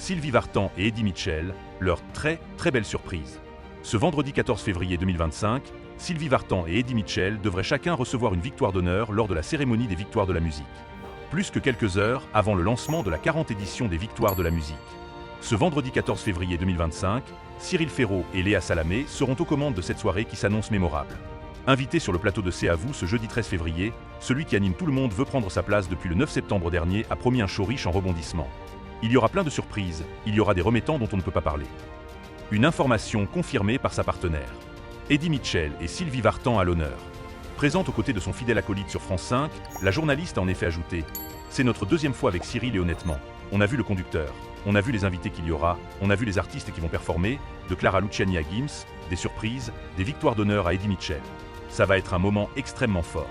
Sylvie Vartan et Eddie Mitchell, leur très belle surprise. Ce vendredi 14 février 2025, Sylvie Vartan et Eddie Mitchell devraient chacun recevoir une victoire d'honneur lors de la cérémonie des Victoires de la musique. Plus que quelques heures avant le lancement de la 40e édition des Victoires de la musique. Ce vendredi 14 février 2025, Cyril Ferraud et Léa Salamé seront aux commandes de cette soirée qui s'annonce mémorable. Invité sur le plateau de C'est à vous ce jeudi 13 février, celui qui anime Tout le monde veut prendre sa place depuis le 9 septembre dernier a promis un show riche en rebondissements. Il y aura plein de surprises, il y aura des remettants dont on ne peut pas parler. Une information confirmée par sa partenaire. Eddie Mitchell et Sylvie Vartan à l'honneur. Présente aux côtés de son fidèle acolyte sur France 5, la journaliste a en effet ajouté « C'est notre deuxième fois avec Cyril et honnêtement, on a vu le conducteur, on a vu les invités qu'il y aura, on a vu les artistes qui vont performer, de Clara Luciani à Gims, des surprises, des victoires d'honneur à Eddie Mitchell. Ça va être un moment extrêmement fort. »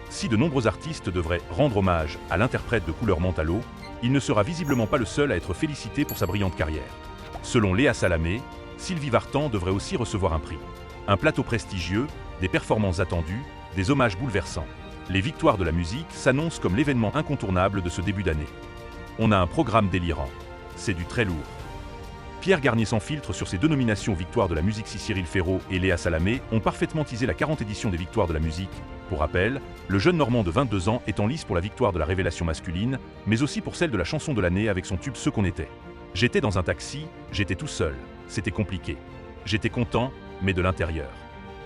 Si de nombreux artistes devraient rendre hommage à l'interprète de Couleur Mentalo, il ne sera visiblement pas le seul à être félicité pour sa brillante carrière. Selon Léa Salamé, Sylvie Vartan devrait aussi recevoir un prix. Un plateau prestigieux, des performances attendues, des hommages bouleversants. Les Victoires de la musique s'annoncent comme l'événement incontournable de ce début d'année. On a un programme délirant. C'est du très lourd. Pierre Garnier sans filtre sur ces deux nominations Victoires de la musique. Si Cyril Ferraud et Léa Salamé ont parfaitement teasé la 40e édition des Victoires de la musique. Pour rappel, le jeune Normand de 22 ans est en lice pour la victoire de la révélation masculine, mais aussi pour celle de la chanson de l'année avec son tube Ce qu'on était. J'étais dans un taxi, j'étais tout seul, c'était compliqué. J'étais content, mais de l'intérieur.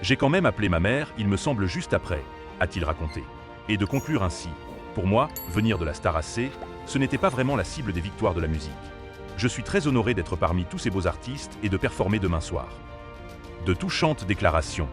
J'ai quand même appelé ma mère, il me semble juste après, a-t-il raconté. Et de conclure ainsi, pour moi, venir de la Star AC, ce n'était pas vraiment la cible des Victoires de la musique. Je suis très honoré d'être parmi tous ces beaux artistes et de performer demain soir. De touchantes déclarations.